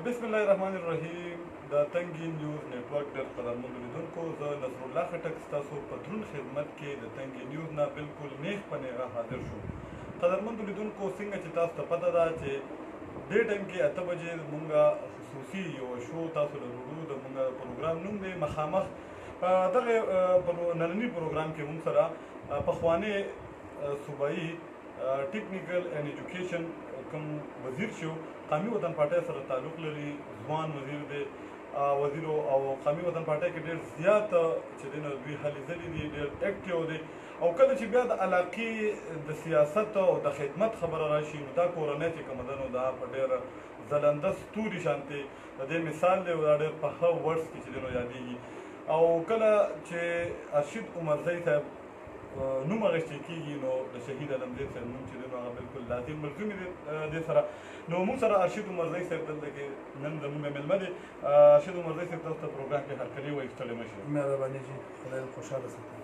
بسم الله الرحمن الرحیم. د تنګي نیوز نیټورک ډېر قدرمنو لیدونکو، زه نصر الله خټک ستاسو په دروند خدمت کې د تنګي نیوز نه بالکل نیغ په نیغه حاضر شو. قدرمنو لیدونکو، څنګه چې تاسو ته پته ده چې دې ټایم کې 8 بجې زمونږ خصوصي یو شو تاسو له وروړو د مونږ پروګرام نوم دی مخامخ. دغه ننني پروګرام کې مونږ سره پخوانی صوبایي ټیکنیکل اینڈ ایجوکیشن کوم وزیر شو قومي وطن پارټۍ سره تعلق لري، ځوان وزیر دی وزیر او قومي وطن پارټۍ کې ډېر زیات چې دی نو دوی هلې ځلې دي، ډېر اکټیو دی. او کله چې بیا د علاقې د سیاست او د خدمت خبره راشي نو دا کورنۍ چې کومه ده نو دا په ډېر ځلنده ستوري شانتې د دې مثال دی، دا ډېر په ښه ورډز کې چې دی نو یادېږي. او کله چې ارشد عمرزی صاحب نوم اخیستل کېږي نو د شهید علمزی صاحب نوم چې دی نو هغه بالکل لازم ملزوم دی دې سره. نو موږ سره ارشد عمرزی صاحب دلته کې نن زموږ میلمه دی. ارشد عمرزی صاحب تاسو ته پروګرام کې هرکلی وایي، ستړی مه شئ. مهرباني جي، خدای دې خوشحاله ساتي.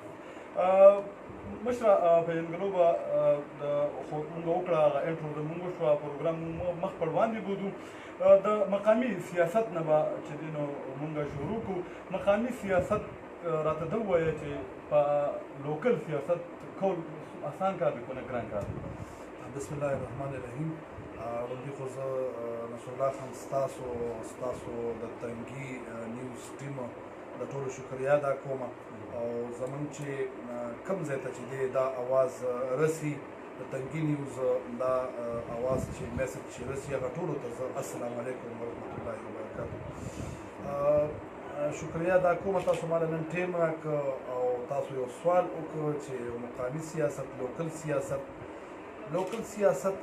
مشره پېژندګلو به موږ وکړه، هغه انټرو د موږ شوه، پروګرام مخ پر وړاندې بودو. د مقامي سیاست نه به چې دی نو موږ شروع کړو. مقامي سیاست راته ده ووایه چې په لوکل سیاست کول اسان کار دی که نه ګران کار دی؟ بسم الله الرحمن الرحیم. وړاندې خو زه نصر الله خان ستاسو د تنګي نیوز ټیم د ټولو شکریا ادا کوم، او زمونږ چې کوم ځای ته چې دی دا اواز رسي د تنګي نیوز دا اواز چې میسج چې رسي هغه ټولو ته زه السلام علیکم ورحمت الله وبرکاتو شکریا ادا کوم. تاسو ماله نن ټیم راکړه او تاسو یو سوال وکړو چې مقامي سیاست لوکل سیاست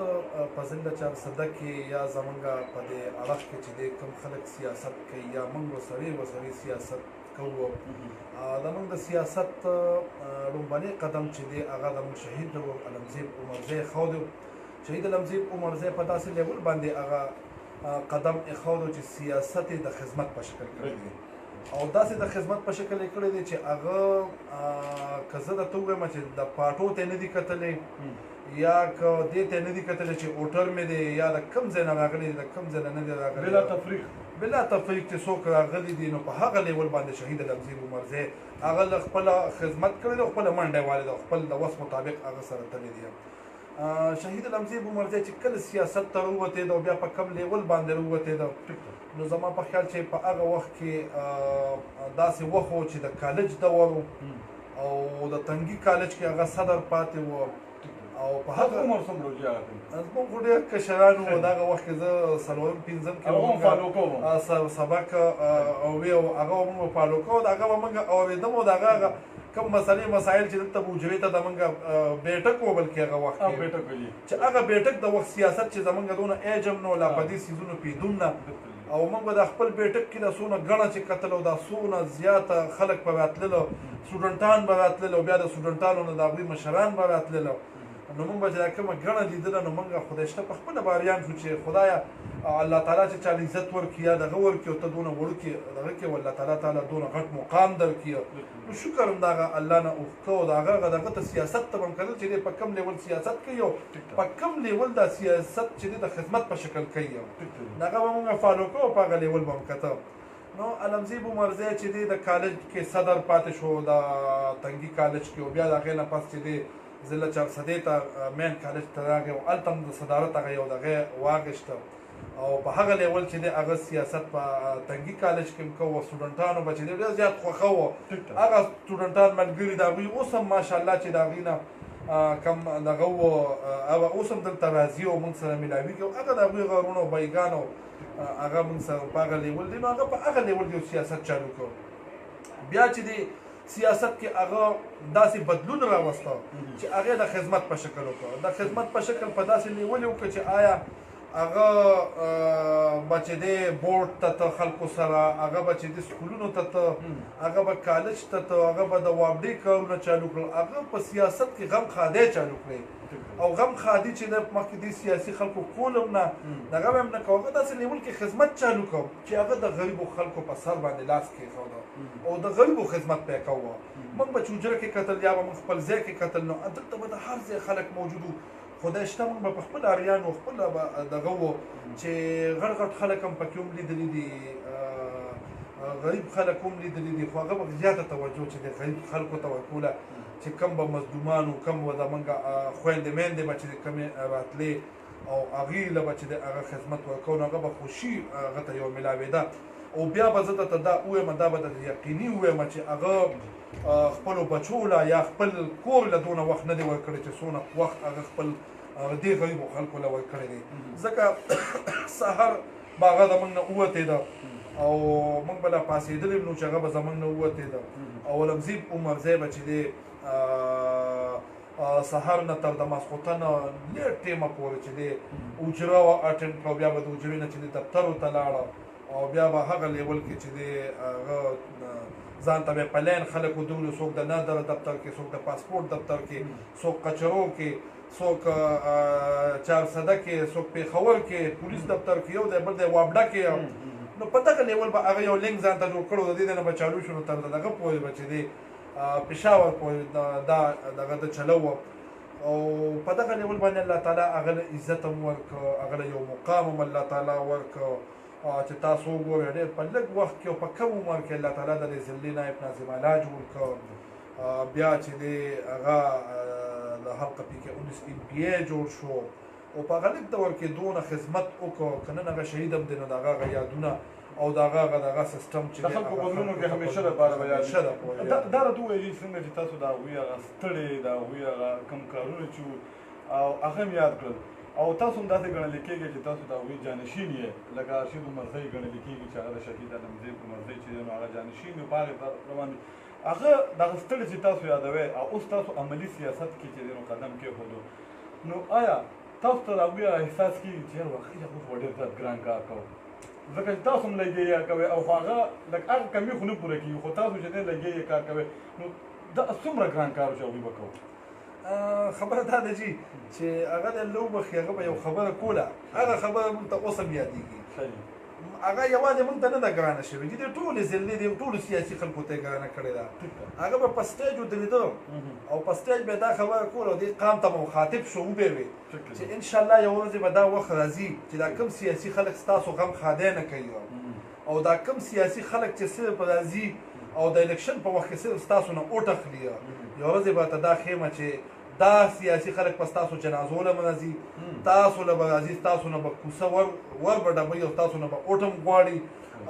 په زنده چارسده کې یا زمونږ په دې اړخ کې چې دی کوم خلک سیاست کوي یا موږ وسرې سیاست کوو. زمونږ د سیاست لومبنی قدم چې دی هغه زمونږ شهید علمزی عمرزی ښودو. شهید علمزی عمرزی په داسې لیول باندې هغه قدم ایښودو چې سیاست یې د خدمت په شکل کړی دی، او داسې د خدمت په شکل یې کړی دی چې هغه که زه درته ووایم چې د پاټو ته نه دي کتلی یا که دې ته نه دي کتلی چې اوټر مې دی یا د کوم ځای نه راغلی دی د کوم ځای نه نه دی راغلی بلا تفریق چې څوک راغلی دي، نو په هغه لیول باندې شهید علمزی عمرزی هغه له خپله خدمت کړی دی، خپله منډه یې والې ده، خپل د وس مطابق هغه سره تللی دی. شهید علمزی عمرزی چې کله سیاست ته راووتېده او بیا په کم لیول باندې راووتېده نو زما په خیال چې په هغه وخت کې داسې وخت و چې د کالج دور او د تنګي کالج کې هغه صدر پاتې و. او په هغه عمر څومره و چې هغه زموږ خو ډېر کشران وو دغه وخت کې زه څلورم پنځم کې سبق او هغه موږ فالو کوو، هغه به موږ اورېدم او د هغه کوم مسایل چې دلته به حجرې ته د موږ بیټک و بلکې هغه وخت چې هغه بیټک د وخت سیاست چې زموږ دونه ایجم نو لا په دې څیزونو پوهېدم نه، او موږ به د خپل بیټک کې د څونه ګڼه چې کتل او دا څونه زیاته خلک به راتللو، سټوډنټان به راتلل او بیا د سټوډنټانو نه د هغوی مشران به راتلل. نو موږ به چې دا کومه ګڼه لیدله نو موږ خدای شته په خپله باریان شو چې خدایه الله تعالی چې چاله عزت ورکړي یا دغه ورکړي او ته دونه وړوکې دغه کې والله تعالی دونه غټ مقام درکړي، نو شکر هم د هغه الله نه اوښته او د هغه دغه ته سیاست ته به هم کتل چې دی په کوم لیول سیاست کوي او په کوم لیول دا سیاست چې دی د خدمت په شکل کوي، هغه به موږ فالو کوو، په هغه لیول به هم کته. نو علمزی عمرزی چې دی د کالج کې صدر پاتې شو د تنګي کالج کې، او بیا د هغې نه پس چې دی ضلع چارسدې ته مین کالج ته راغی او هلته هم د صدارت هغه یو دغه واخیسته، او په هغه لیول چې دی هغه سیاست په تنګي کالج کې هم کوو. سټوډنټانو به چې دی ډېر زیات خوښه وو، هغه سټوډنټان ملګري د هغوی اوس هم ماشاءالله چې د هغوی نه کم دغه وو هغه اوس هم دلته راځي او موږ سره میلاویږي، او هغه د هغوی غرونه او بیګانو هغه موږ سره په هغه لیول دی، نو هغه په هغه لیول یو سیاست چالو کړو. بیا چې دی سیاست کې هغه داسې بدلون راوسته چې هغه د خدمت په شکل وکړه، د خدمت په شکل په داسې لیول وکړه چې آیا هغه به چې دی بورډ ته خلکو سره، هغه به چې دی سکولونو ته، هغه به کالج ته، هغه به د وابډې کارونه چالو کړل، هغه په سیاست کې غم خادی چالو کړی او غم خادي چې د مخکې د سیاسي خلکو کولم نه دغه به هم نه کوو، هغه داسې لیول کې خدمت چالو کوم چې هغه د غریبو خلکو په سر باندې لاس کېښوده او د غریبو خدمت به یې کوو. موږ به چې حجره کې کتل یا به موږ خپل ځای کې کتل نو دلته به د هر ځای خلک موجود وو، خدای شته موږ به په خپل اریانو خپل دغه وو چې غټ غټ خلک هم پکې هم لیدلي دي غریب خلک هم لیدلي دي خو هغه به زیاته توجه چې د غریب خلکو ته ورکوله چې کم به مظلومان و کم به زمونږ خویندې میندې به چې کمې راتلې او هغې له به چې د هغه خدمت ورکوو نو هغه به خوشي هغه ته یو میلاوېده او بیا به زه درته دا ووایم دا به درته یقیني ووایم چې هغه خپلو بچو له یا خپل کور له دونه وخت نه دی ورکړی چې څونه وخت هغه خپل دې غریبو خلکو له ورکړی دی ځکه سهار به هغه زموږ نه ووتېده او موږ به لا پاڅېدلي نو چې هغه به زموږ نه ووتېده او لمزیب عمرزی به چې دی سهار نه تر د ماسخوتن لیټ ټیمه پورې چې دی اجره اټینډ کړو بیا به د اجرې نه چې دی دفترو ته لاړه او بیا به هغه لیول کې چې دی هغه ځان ته به پلین خلک ودرولو څوک د نادر دفتر کې څوک د پاسپورټ دفتر کې څوک کچرو کې څوک چارسده کې څوک پېښور کې پولیس دفتر کې یو دی بل دی وابډه کې نو په دغه لیول به هغه یو لینک ځان ته جوړ کړو د دې نه به چالو شو نو تر دغه پورې به چې دی پېښور پورې دا دغه د چلو او په دغه لیول باندې الله تعالی هغه له عزت هم ورکړه هغه له یو مقام هم الله تعالی ورکړه چې تاسو وګورئ ډېر په لږ وخت کې او په کم عمر کې الله تعالی د ذلي نایب ناظم اعلی جوړ کړ بیا چې دی هغه د حلقه پی کې 19 ام پی ای جوړ شو او په هغه لږ دور کې دونه خدمت وکړو که نن هغه شهید هم دی نو د هغه یادونه او د هغه سیستم چې د خلکو بدلونو کې همیشه دپاره به یاد دا راته ووایي څنګه چې تاسو د هغوی هغه ستړې د هغوی هغه کوم کارونه چې او هغه هم یاد کړل او تاسو هم داسې ګڼل کېږي چې تاسو د هغوی جانشین یې لکه ارشید عمرزی ګڼل کېږي چې هغه د شهید علمزی عمرزی چې دی نو هغه جانشین وي په هغې روان هغه دغه ستړي چې تاسو یادوئ او اوس تاسو عملي سیاست کې چې دی نو قدم کېښودو نو آیا تاسو ته د هغوی احساس کېږي چې یار واقعي هغوی خو ډېر زیات ګران کار کوو ځکه چې تاسو هم لګیا کوئ او خو هغه لږ هغه کمي خو نه پوره کېږي خو تاسو چې دی لګیا کار کوئ نو دا څومره ګران کار و چې هغوی به کوو خبره دا ده چې هغه د لوبخي هغه به یو خبره کوله هغه خبره موږ ته اوس هم یادېږي هغه یوازې موږ ته نه ده ګرانه شوې چې د ټولې ضلعې د ټولو سیاسي خلکو ته یې ګرانه کړې ده هغه به په سټیج ودرېده او په سټیج به یې دا خبره کوله او دې قام ته به مخاطب شو وبې وې چې انشاءالله یو ورځ به دا وخت راځي چې دا کوم سیاسي خلک ستاسو غم خادی نه کوي او دا کوم سیاسي خلک چې صرف راځي او د الیکشن په وخت کې صرف ستاسو نه اوټ اخلي یو ورځ به ته دا ښیمه چې دا سیاسي خلک په ستاسو جنازو له به راځي تاسو له به راځي ستاسو نه به کوڅه ور به ډبوي او ستاسو نه به اوټ هم غواړي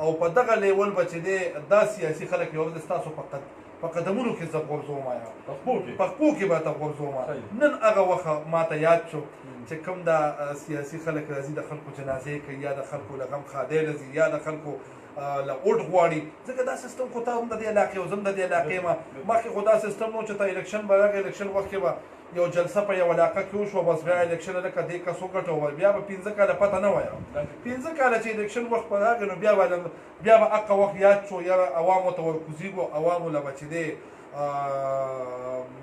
او په دغه لیول به چې دی دا سیاسي خلک یو ورځ ستاسو په قدمونو کې زه غورځوم په خپو کې به ته غورځوم نن هغه وخت ماته یاد شو چې کوم دا سیاسي خلک راځي د خلکو جنازې کوي یا د خلکو له غم خادی راځي یا د خلکو له اوټ غواړي ځکه دا سیستم خو ته هم د دې علاقې او زه هم د دې علاقې یم مخکې خو دا سیستم نو چې ته الیکشن به راغی الیکشن وخت کې به یو جلسه په یو علاقه کې وشوه بس بیا الیکشن لکه دې کس وګټو بیا به 15 کاله پته نه وایه 15 کاله چې الیکشن وخت په راغی نو بیا به هغه وخت یاد شو یا عوامو ته ورکوزېږو عوامو له به چې دی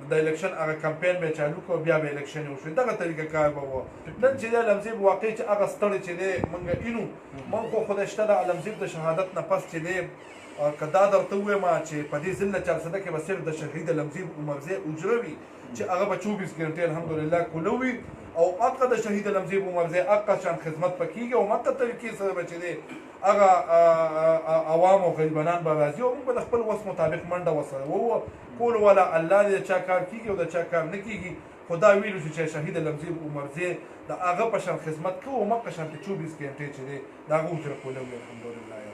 د الیکشن هغه کمپین به چالو کړو بیا به الیکشن وشو دغه طریقه کار به و نن چې دی علمزیب واقعي چې هغه ستړی چې دی موږ اینو موږ خو خدای شته د علمزیب د شهادت نه پس چې دی که دا درته ووایم چې په دې ضلع چارسده کې به صرف د شهید علمزیب عمرزی اجره وي چې هغه به 24 ګنټې الحمدلله کوله وي او هغه د شهید علمزیب عمرزی هغه شان خدمت به کېږي او هغه طریقې سره به چې دی هغه عوام او غریبانان به راځي او موږ به د خپل وس مطابق منډه ورسره ووهو کول والا الله دې چا کار کېږي او د چا کار نه کېږي خو دا ویلو چې شهید علمزیب عمرزی د هغه په شان خدمت کوو مکه شانتې 24 ګنټې چې دی د هغه اجره کوله وي الحمدلله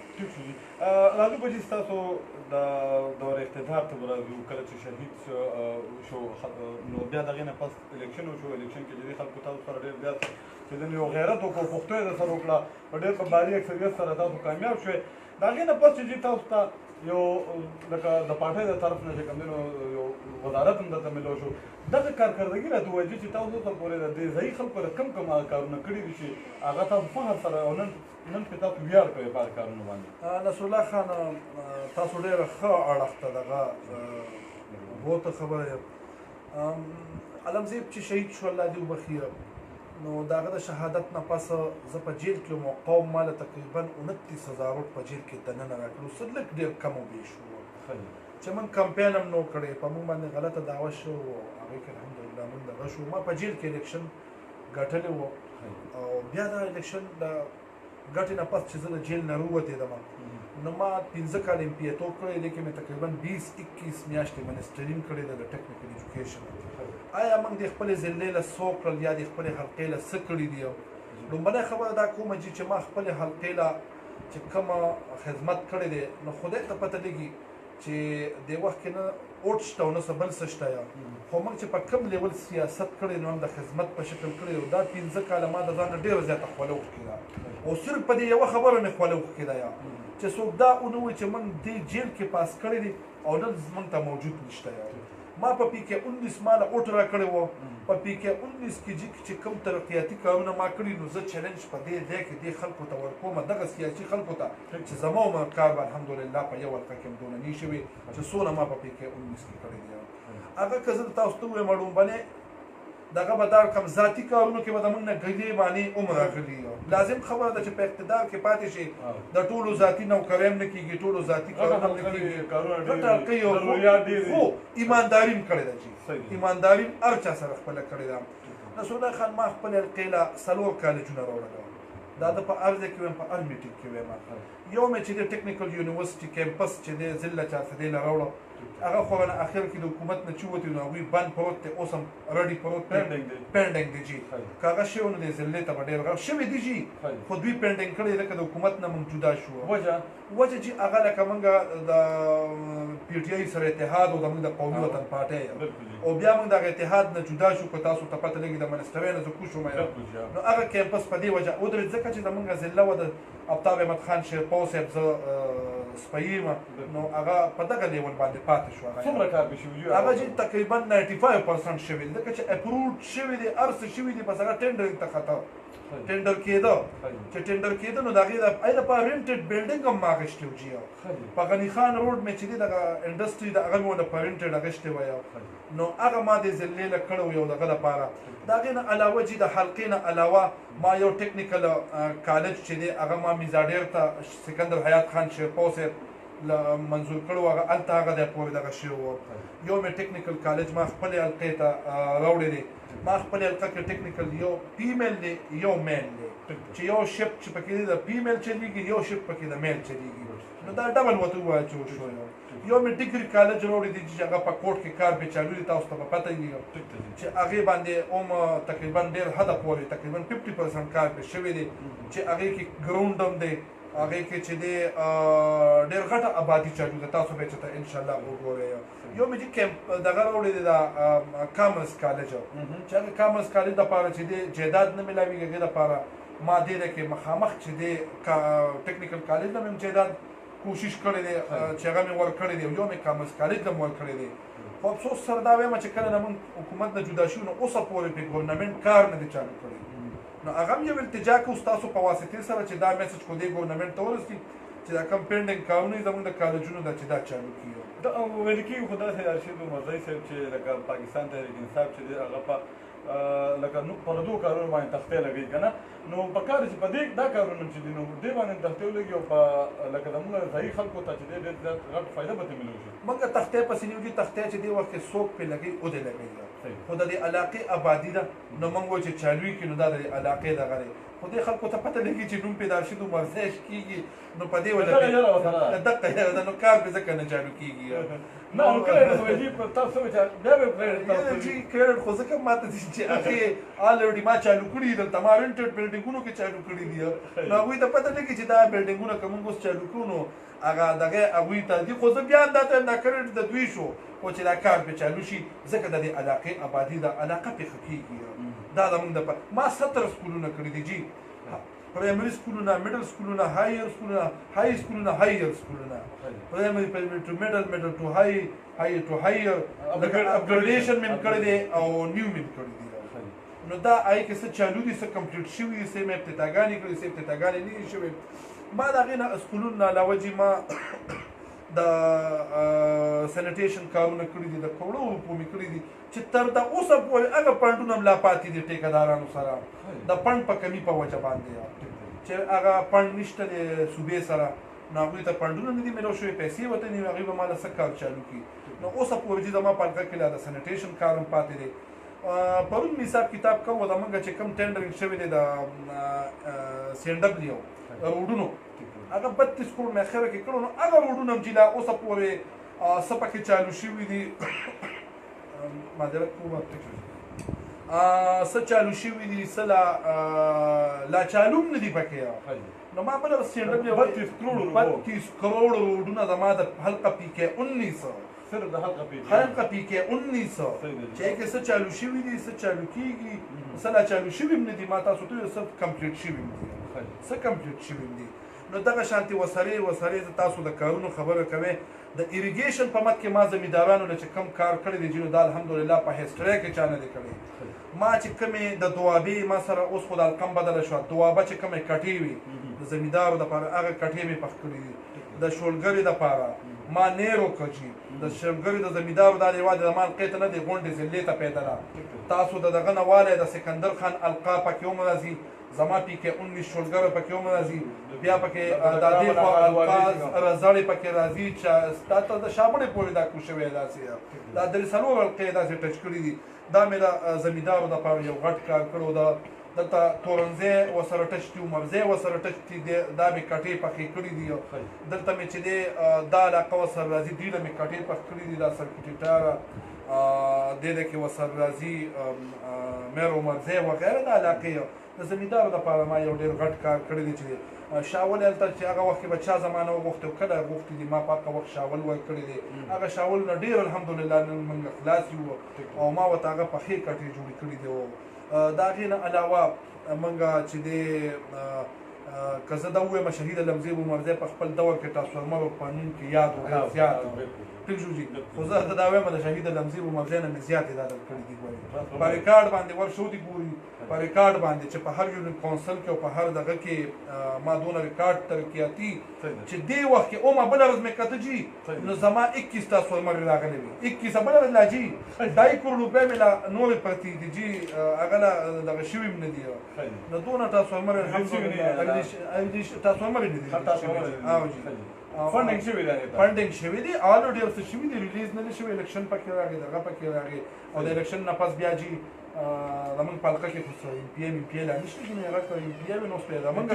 راځو به چې ستاسو د دور اقتدار ته به راځو کله چې شهید شو نو بیا د هغې نه پس الیکشن وشو الیکشن کې چې دې خلکو تاسو سره ډېر زیات چې د یو غیرت وکړو پښتو یې درسره وکړه په ډېر په باري اکثریت سره تاسو کامیاب شوې د هغې نه پس چې تاسو ته یو لکه د پارټۍ د طرف نه چې کوم دی نو یو وزارت هم درته ملو شو دغه کارکردګي راته ووایي چې تاسو ته پورې د دې ځایي خلکو له کم کارونه کړي دي چې هغه تاسو فخر سره او نن پرې تاسو ویاړ کوئ په هغه کارونو باندې نصرالله خان تاسو ډېره ښه اړخ ته دغه بوته خبره یم علمزیب چې شهید شو الله دې وبخي نو د هغه د شهادت نه پس زه په جیل کې وم او قوم ما له تقریبا 29,000 روټ په جیل کې دننه راکړو څه لږ ډېر کم وبېش و چې موږ کمپین هم نو کړی په موږ باندې غلطه دعوه شو او هغې کې الحمدلله موږ دغه شو ما په جیل کې الیکشن ګټلې وه او بیا دا الیکشن د ګټې نه پس چې زه د جیل نه راووتېدم نو ما 15 کال امپیتوب کړی دی کې مې تقریبا 20-21 میاشتې منسټرینګ کړې ده د ټیکنیکل ایجوکیشن آیا موږ د خپلې ضلعې له څو کړل یا د خپلې حلقې له څه کړي دي لومړنۍ خبره دا کومه چې ما خپلې حلقې له چې کومه خدمت کړی دی نو خدای ته پته لګي چې د وخت کې نه اوټ شته او نه څه بل څه شته یا خو موږ چې په کوم لیول سیاست کړی نو هم د خدمت په شکل کړی او دا 15 کاله ما د ځان نه ډېره زیاته خوله وکړې ده او صرف په دې یوه خبره مې خوله وکړې ده یا چې څوک دا ونه وایي چې موږ دې جیل کې پاس کړی دی او نن موږ ته موجود نشته یا ما په پی کې 19 ماله اوټ را کړی وو په پی کې 19 کې چې کوم ترقیاتي کارونه ما کړي نو زه چیلنج په دې ځای کې دې خلکو ته ورکوم دغه سیاسي خلکو ته چې زما عمر کار به الحمدلله په یو حلقه کې دونه نه شوي چې څونه ما په پی کې 19 کې کړی دی هغه که زه تاسو ته ووایم لومبنې دغه به دا کم ذاتي کارونو کې به د موږ نه ګډې باندې عمر راغلي لازم خبره ده چې په اقتدار کې پاتې شي د ټولو ذاتي نوکرۍ هم نه کېږي ټولو ذاتي کارونه هم نه کېږي خو ایمانداري هم کړې ده چې ایمانداري هم هر چا سره خپله کړې ده نصرالله خان ما خپل حلقې له 4 کالجونه راولګول دا د په هر ځای کې ویم په هر میټینګ کې ویم یو مې چې د ټیکنیکل یونیورسټي کیمپس چې دی ضلع چارسدې نه راوړه هغه خو نه اخر کې د حکومت نه چې وتی نو هغوی بند پروت دی اوس هم رډي پروت پینډینګ دی جي که هغه شوی نو د ضلعې ته به ډېر غږ شوی دی جي خو دوی پینډینګ کړی لکه د حکومت نه موږ جدا شو وجه چې هغه لکه موږ د پی ټي آی سره اتحاد او د موږ د قومي وطن پارټۍ او بیا موږ دغه اتحاد نه جدا شو که تاسو ته پته لګي د منسټرۍ نه زه کوز شوم نو هغه کیمپس په دې وجه ودرېد ځکه چې زموږ ضلع و د آفتاب احمد خان شیرپو صاحب زه سپی یم نو هغه په دغه لیول باندې پاتې شو څومره کار به شوي هغه چې تقریبا 95% شوي دي ځکه چې اپروډ شوي دي هر څه شوي دي بس هغه ټینډرینګ ته خطر ټینډر کېده چې ټینډر کېده نو د هغې دپاره رینټډ بلډینګ هم ما اخیستی و جي په غني خان روډ مې چې دی دغه انډسټري د هغه مې ونه په رینټډ اخیستی وی نو هغه ما د ضلعې له کړی یو دغه لپاره د هغې نه علاوه چې د حلقې نه علاوه ما یو ټیکنیکل کالج چې دی هغه ما میزاډیر ته سکندر حیات خان شیرپو صاحب منظور کړو هغه هلته هغه دی پورې دغه شوی و یو مې ټیکنیکل کالج ما خپلې حلقې ته راوړی دی ما خپلې حلقه کې ټیکنیکل یو فیمیل دی یو میل دی چې یو شپ چې پکې دی د فیمیل چلیږي یو شپ پکې د میل چلیږي نو دا ډبل ورته ووایه چې وشو یو مې ډیګري کالج راوړی دی چې هغه په کوټ کې کار پې چالو دی تاسو ته به پته وي چې هغې باندې هم تقریبا ډېر حده پورې تقریبا 50% کار پې شوی دی چې هغې کې ګراونډ هم دی هغې کې چې دی ډېر غټه آبادي چالو ده تاسو به چې ته انشاءالله وګورئ یو مې چې کیمپ دغه راوړی دی د کامرس کالج چې هغه کامرس کالج دپاره چې دی جایداد نه میلاویږي هغې دپاره ما دې ده کې مخامخ چې دی ټیکنیکل کالج نه مې جایداد کوشش کړی دی چې هغه مې ورکړی دی یو مې کامرس کالج ته مې ورکړی دی خو افسوس سره دا وایم چې کله نه موږ حکومت نه جدا شو نو اوسه پورې پې ګورنمنټ کار نه دی چالو کړی نو هغه هم یو التجا کوو ستاسو په واسطې سره چې دا میسج خو دې ګورنمنټ ته ورسي چې دا کم پینډینګ کارونه زموږ د کالجونو ده چې دا چالو کړي دا ویل کېږي خو داسې راشد مرزي صاحب چې لکه پاکستان تحریک انصاف چې دی هغه په لکه پر دو کارونو باندې تختې لګوي که نه نو پکار چې په دې دا کارونه چې دي نو دې باندې تختې ولګي او په لکه زموږ ځایي خلکو ته چې دی ډېر غټ فایده به ترې ملو شي موږ تختې پسې نیو دي تختې چې دې وخت کې څوک پرې لګوي او دې لګوي خو د دې علاقې آبادي ده نو موږ وایو چې چالوي کړي نو دا د دې علاقې دغه دی خو دې خلکو ته پته لګي چې نوم پیدا شي نو ورزش کېږي نو په دې وجه دقه یاره ده نو کار پې ځکه نه چالو کېږي نه نو کله نو وایي په تاسو چې بیا به کریډټ جی کریډټ خو ځکه ماته دي چې هغې الریډي ما چالو کړي دلته ما رینټډ بلډینګونو کې چالو کړي دي نو هغوی ته پته لګي چې دا بلډینګونه که موږ اوس چالو کړو نو هغه دغه هغوی ته دي خو زه بیا هم دا ته دا کریډټ د دوی شو خو چې دا کار پې چالو شي ځکه د دې علاقې آبادي ده علاقه پې ښه کېږي دا زموږ د ما 70 سکولونه کړي دي جی پرایمري سکولونه میډل سکولونه هایر سکولونه های سکولونه هایر سکولونه پرایمري ټو میډل میډل ټو های ټو هایر اپګریډیشن مې کړی دی او نیو مې کړی دی نو دا هغې کې څه چالو دي څه کمپلیټ شوي دي څه مې افتتاحګانې کړي څه افتتاحګانې نه دي شوې ما د هغې نه سکولونو نه علاوه جي ما د سینیټیشن کارونه کړي دي د کروڑو روپو مې کړي دي چې تر د اوسه پورې هغه پنډونه هم لا پاتې دي ټیکهدارانو سره د پنډ په کمي په وجه باندې چې هغه پنډ نشته د صوبې سره نو هغوی ته پنډونه نه دي میلاو شوي پیسې ورته نه وي هغوی به ما له څه کار چالو کړي نو اوسه پورې چې زما په حلقه کې لا د سینیټیشن کار هم پاتې دی پرون مې حساب کتاب کوم د موږ چې کوم ټینډرینګ شوی دی د CNW روډونو هغه 32 کروڑ مې اخره کې کړو نو هغه روډونه هم چې لا اوسه پورې څه پکې چالو شوي دي معذرت کوم څه چالو شوي دي څه لا چالو هم نه دي پکې نو ما بله CNW 32 کروڑ روډونه زما د حلقه PK 19 صرف د حلقه PK 19 چې کې څه چالو شوي دي څه چالو کېږي څه لا چالو شوي هم نه دي ما تاسو ته څه کمپلیټ شوي هم دي څه کمپلیټ شوي هم دي نو دغه شانتي وسرې تاسو د کارونو خبره کوي د ایریګیشن په مت کې ما زمیندارانو نه چې کم کار کړی دی جنو دا الحمدلله په هیستوري کې چا نه دی کړی ما چې کومې د دوابې ما سره اوس خو د القم بدله شوه دوابه چې کومې کټې وي د زمیندارو دپاره هغه کټې مې پخ کړي دي د شولګرې دپاره ما نیرو کجي د شولګرې د زمیندارو دا لیوا د مان قیته نه دی غونډې زلې ته پیدله تاسو د دغه نه والی د سکندر خان القا پکې هم راځي زما PK 19 شولګره پکې هم راځي بیا پکې د دې خوا الفاظ رزړې پکې راځي چې تاسو د شامړې پورې دا کو شوی داسې دا درې څلور حلقې داسې ټچ کړي دي دا مې د زمیندارو دپاره یو غټ کار کړو دلته تورنځی ورسره ټچ دي عمرځی ورسره ټچ دي دا مې کټې پخې کړي دي دلته مې چې دی دا علاقه ورسره راځي دوی له مې کټې پخ کړي دي دا سرکټیټاره دې کې ورسره راځي میر عمرځی وغیره د علاقې د زمیندارو دپاره ما یو ډېر غټ کار کړی دی چې شاول هلته چې هغه وخت کې به چا زمانه وغوښتي او کله غوښتي دي ما په هغه وخت شاول ورکړی دی هغه شاولونه ډېر الحمدلله نن موږ خلاص یو او ما ورته هغه پخې کټې جوړې کړي دي د هغې نه علاوه موږ چې دی که زه دا ووایم شهید لمزي عمرځی په خپل دور کې ټرانسفارمر په نوم کې یاد و ډېر زیات ټیک شو جي خو زه دا وایم د شهید لمزي عمرځی نه مې زیات یاد کړي دي ګورې په ریکارډ باندې ورشو دي ګوري په ریکارډ باندې چې په هر یونټ کونسل کې او په هر دغه کې ما دونه ریکارډ ترقیاتي چې دې وخت کې او ما بله ورځ مې کته جي نو زما 21 ټرانسفارمر راغلی وي 21 بله ورځ لا جي 2 کروڑ روپۍ مې لا نورې پرتې دي جي هغه لا دغه شوي هم نه دي نو دونه ټرانسفارمر الحمدلله ټرانسفارمر نه دي فنډینګ شوی دی آل ډیر څه شوی دی ریلیز نه شوی الیکشن پکې راغی دغه پکې راغی او د الیکشن نه پس بیا جی زمونږ په حلقه کې خو MPA لا نشته چې نه راکړه MPA نو سپې زمونږ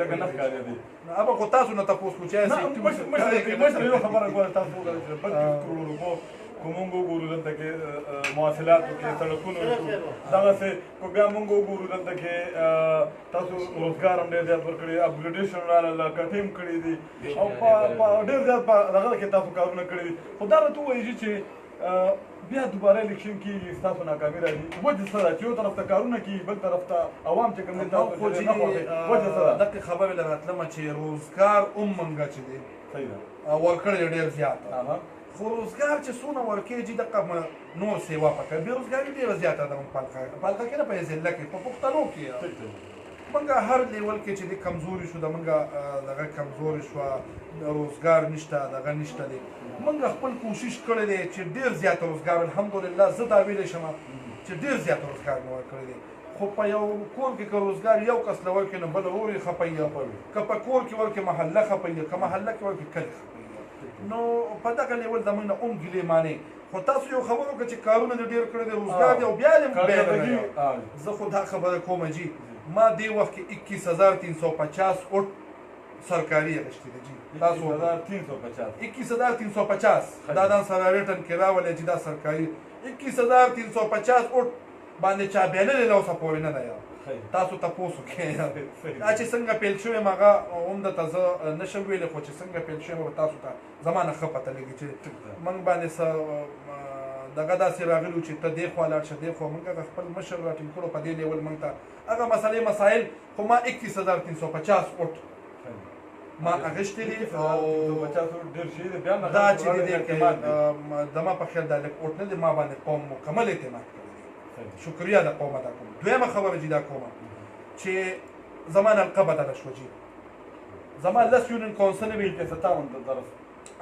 دغه نه ښکاري دی ابا خو تاسو نه تاسو کو چې مشر یو خبره کوله تاسو وګورئ که مونږ وګورو دلته کې مواصلاتو کې سړکونو دغسې که بیا مونږ وګورو دلته کې تاسو روزګار هم ډېر زیات ورکړي اپګریډیشن راغله کټې هم کړي دي او په ډېر زیات په دغه کې تاسو کارونه کړي دي خو دا راته ووایي چې بیا دوباره الیکشن کېږي ستاسو ناکامي راځي وجه څه ده چې یو طرف ته کارونه کېږي بل طرف ته عوام چې کوم دی تاسو وجه څه ده دقیق خبرې له راتلمه چې روزګار هم مونږ چې دی ورکړی ډېر زیات خو روزګار چې څونه ورکېږي دغه نور سیوا پکې بېروزګاري ډېره زیاته ده په حلقه کې نه په ضلع کې په پښتنو کې موږ هر لیول کې چې د کمزوري شو د موږ دغه کمزوري شوه روزګار نشته دغه نشته دی موږ خپل کوشش کړی دی چې ډېر زیات روزګار الحمدلله زه دا ویلی شم چې ډېر زیات روزګار مې ورکړی دی خو په یو کور کې که روزګار یو کس له ورکړي نو بل ورور یې خفه که په کور کې ورکړي محله خفه که محله کې ورکړي کلي خفه نو په دغه لیول زموږ نه هم ګیلې مانې خو تاسو یو خبره وکړه چې کارونه دې ډېر کړي دي روزګار دی او بیا دې زه خو دا خبره کوم جي ما دې وخت کې 21350 اوټ سرکاري اخیستي دي جي تاسو 21350 دا دان سره ریټن کې راولې چې دا سرکاري 21350 اوټ باندې چا بیللې له اوسه پورې نه دی تاسو تاسو کې دا چې څنګه پیل شوی ماغه هم د تاسو نشم ویلې خو چې څنګه پیل شوی تاسو ته زمانه خپته لګي چې من باندې دغه داسې راغلو چې ته دې خوا لاړ شه دې خوا موږ خپل مشر راټینګ کړو په دې لیول موږ ته هغه مسایل خو ما 21350 اوټ ما اغشتې دي او دا چې دې دما په خیال دا لیک اوټ نه دی ما باندې قوم مکمل اعتماد کړی شکریه د قوم دا کوم دویمه خبره جدا کوم چې زمان القبه بدل شو جی زمان لس یونین کونسل وی کې 57 طرف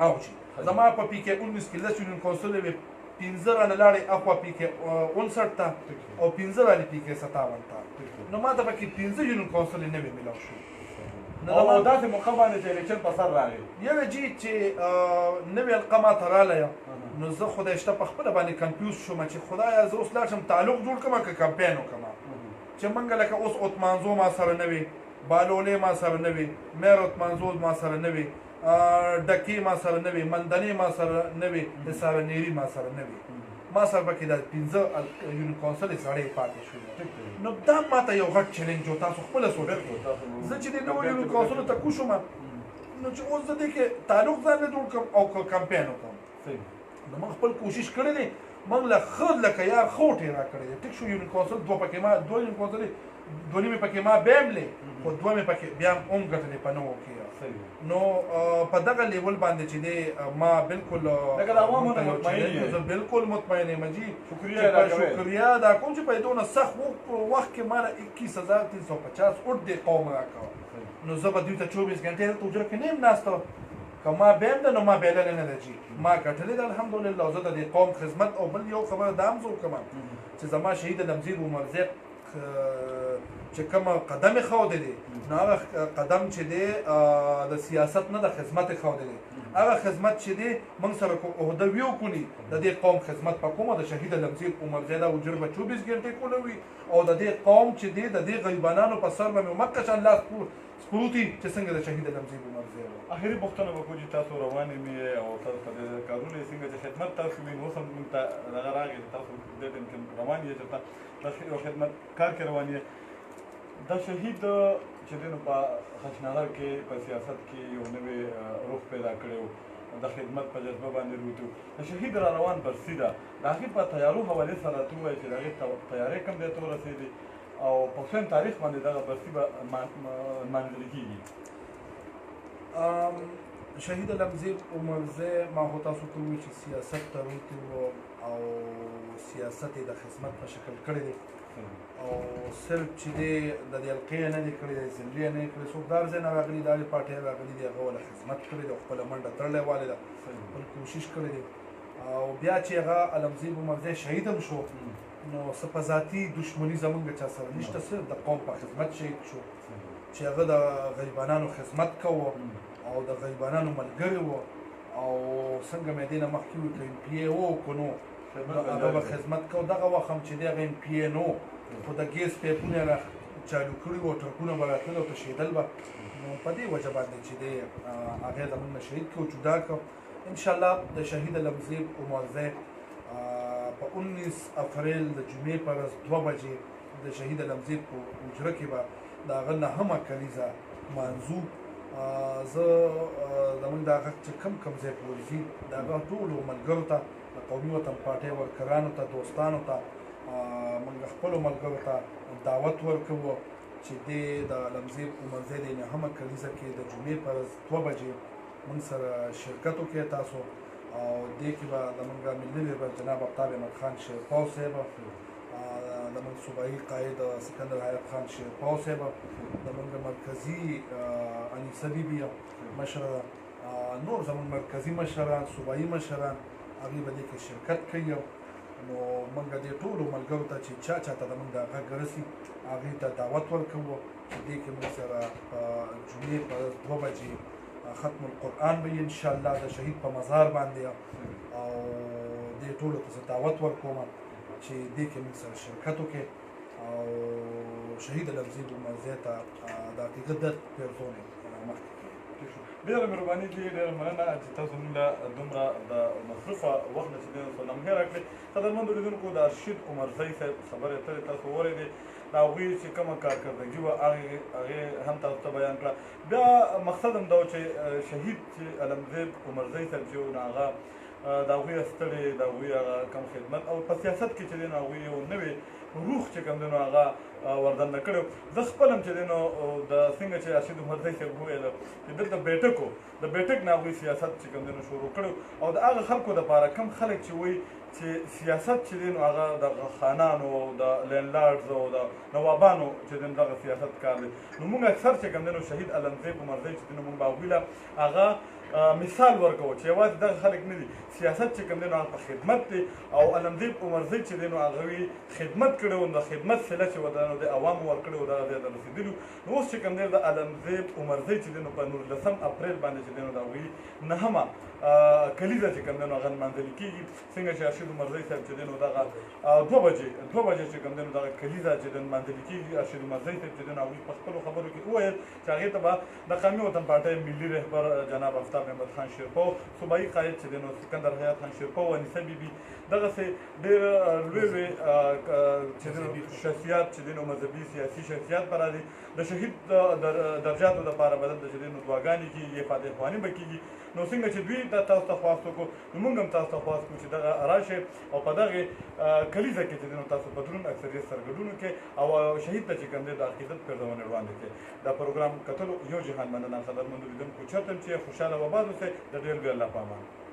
او جی زمان په PK 19 کې لس یونین کونسل وی 15 نه لاړې اخوا PK 59 ته او 15 والی PK 57 ته نو ما ته پکې 15 یونین کونسل نه وی ملاو شو او داسې موقع باندې چې الیکشن په سر راغی یوه جي چې نوې القه ماته راغله نو زه خدای شته په خپله باندې کنفیوز شوم چې خدایه زه اوس لاړ شم تعلق جوړ کړم که کمپین وکړم چې موږ لکه اوس اتمانزو ما سره نه وي بالولې ما سره نه وي میر اتمانزو ما سره نه وي ډکې ما سره نه وي مندنې ما سره نه وي حصارنیري ما سره نه وي ما سره پکې د 15 یونین کونسل سړی پاتې شو نو دا ماته یو غټ چیلنج و تاسو خپله سوچ زه چې د نوو یونین کونسلو ته کوشم نو چې اوس زه دې کې تعلق ځان له جوړ کړم او کمپین وکړم نو موږ خپل کوشش کړی دی موږ له ښه لکه یار خوټې را کړی دی ټیک شو یونین کونسل دوه یونین کونسل دوه نیمې پکې ما بیا هم لې خو دوه مې پکې بیا هم ګټلې په نوو کې نو په دغه لیول باندې چې دی ما بالکل زه بالکل مطمئن یم جي شکریه ادا کوم چې په دونه سخت وخت کې ما 21350 اوټ دی قوم راکړه نو زه به دوی ته 24 غنټې دلته حجره کې نه یم ناسته که ما بیا هم ده نو ما بایللی نه ده جي ما ګټلې ده الحمدلله زه د دې قوم خدمت او بل یو خبره دا هم زه وکړم چې زما شهید لمزیر عمرزی چې کوم قدم یې ښودی دی نو هغه قدم چې دی د سیاست نه د خدمت یې ښودی دی هغه خدمت چې دی موږ سره عهده وي وکړي د دې قوم خدمت په کومه د شهید لمزیر عمرزی دا حجره به 24 ګنټې کولی وي او د دې قوم چې دی د دې غریبانانو په سر به مې مکه شان لاس سپروتي چې څنګه د شهید لمزیر عمرزی اخري پوښتنه وکړو چې تاسو روانې مې او تاسو په دې کارونه یې څنګه چې خدمت تاسو مې اوس هم موږ ته دغه راغی تاسو دې ټایم کې روان یې چې یو خدمت کار کې روان یې دا شهید چې دی نو په خشنهار کې په سیاست کې یو نوی روح پیدا کړی و د خدمت په جذبه باندې روتو د شهید را روان برسي ده د هغې په تیارو حوالې سره راته ووایي چې د هغې تیارې کوم ځای ته ورسېدې او په کوم تاریخ باندې دغه برسي به نمانځل کېږي شهید لمزیر عمرزی ما خو تاسو ته ووایي چې سیاست ته روتي و او سیاست یې د خدمت په شکل کړی دی او صرف چې دی د دې حلقې نه دی کړی دی زمرې نه یې کړی څوک دا ځای نه راغلي دا پارټۍ راغلي دي هغه ول خدمت کړی دی او خپله منډه تړلی والی ده خپل کوشش کړی دی او بیا چې هغه لمزیر عمرزی شهید هم شو نو څه په ذاتي دشمني زمونږ چا سره نشته صرف د قوم په خدمت شهید شو چې هغه د غریبانانو خدمت کوو او د غریبانانو ملګری و او څنګه مې دې نه مخکې وي که ایم پي ای و که نو هغه به خدمت کو دغه وخت هم چې دی هغه ایم پي ای نو خو د ګیس پیپونه را چالو کړي وو ټرکونه به راتلل او تشېدل به نو په دې وجه باندې چې دی هغې زموږ نه شهید کړو جدا کړو انشاءالله د شهید لمزیر عمرزی په 19 اپریل د جمعې په ورځ 2 بجې د شهید لمزیر په حجره کې به د هغه نهمه کلیزه مانځو زه زموږ د هغه چې کم ځای پورې ځي د هغه ټولو ملګرو ته د قومي وطن پارټۍ ورکرانو ته دوستانو ته موږ خپلو ملګرو ته دعوت ورکوو چې دې د لمزیر عمرزی د نهمه کلیزه کې د جمعې په ورځ 2 بجې موږ سره شرکت وکړئ تاسو او دې کې به زموږ ملي لیډر جناب آفتاب احمد خان شیرپاو صاحب زموږ صوبایي قائد سکندر حیات خان شیرپاو صاحب زموږ مرکزي انیسه بیبي مشره نور زموږ مرکزي مشران صوبایي مشران هغوی به دې کې شرکت کوي نو موږ دې ټولو ملګرو ته چې چا ته زموږ د غږ رسي هغوی ته دعوت ورکوو چې دې کې موږ سره په جمعې په ورځ 2 بجې ختم القرآن به انشاءالله د شهید په مزار باندې او دې ټولو ته زه دعوت ورکوم چې دې کې موږ سره شرکت وکړي او شهید لمزیر عمرزی ته د حقیقت درد پیرزونې مخکې ډېره مهرباني دي ډېره مننه چې تاسو موږ له دومره د مصروفه وخت نه چې دی نو نمهې راکړې قدرمندو لیدونکو د رشید عمرزی صاحب خبرې اترې تاسو واورېدې د هغوی چې کومه کارکردګي وه هغې هم تاسو ته بیان کړه بیا مقصد هم دا و چې شهید چې لمزیر عمرزی صاحب چې و نو هغه د هغوی ستړې د هغوی هغه کم خدمت او په سیاست کې چې دی نو هغوی یو نوې روح چې کوم دی نو هغه وردننه کړی زه خپل هم چې دی نو د څنګه چې رشید عمرزی صاحب وویل چې دلته بیټک و د بیټک نه هغوی سیاست چې کوم دی نو شروع کړی او د هغه خلکو دپاره کم خلک چې وایي چې سیاست چې دی نو هغه د خانانو او د لینډلاډز او د نوابانو چې دی نو دغه سیاست کار دی نو موږ اکثر چې کوم دی نو شهید لمزیر عمرزی چې دی نو موږ به هغوی له هغه مثال ورکوو چې یوازې دغه خلک نه دي سیاست چې کوم دی نو هغه په خدمت دی او لمزیر عمرزی چې دی نو هغوی خدمت کوي کړی و د خدمت صله چې وه نو د عوامو ورکړې وه دغه ځای ته رسېدلي نو اوس چې کوم دی د عالمزیب عمرزی چې دی نو په 19 اپریل باندې چې دی نو د هغوی 9مه کلیزه چې کوم دی نو هغه نمانځلې کېږي څنګه چې ارشد عمرزی صاحب چې دی نو دغه 2 بجې چې کوم دی نو دغه کلیزه چې دی نمانځلې کېږي ارشد عمرزی صاحب چې دی نو هغوی په خپلو خبرو کې وویل چې هغې ته به د قومي وطن پارټۍ ملي رهبر جناب آفتاب احمد خان شیرپو صوبایي قاید چې دی نو سکندر حیات خان شیرپو و انیسه بیبي دغسې ډېر لوی چې دی نو شخصیات چې دی نو مذهبي سیاسي شخصیات به راځي د شهید درجاتو دپاره به دلته چې دی نو دعاګانې کېږي فاتح خواني به کېږي نو څنګه چې دوی تاسو ته خواست وکړو نو موږ هم تاسو ته خواست وکړو چې دغه راشئ او په دغې کلیزه کې چې دی نو تاسو په دروند اکثریت سره ګډون وکړئ او شهید ته چې کوم دی د عقیدت پرځونې وړاندې کړئ دا پروګرام کتلو یو جهان مننه قدرمنو لیدونکو چېرته هم چې خوشحاله و آباد اوسئ د ډېر لوی الله په امان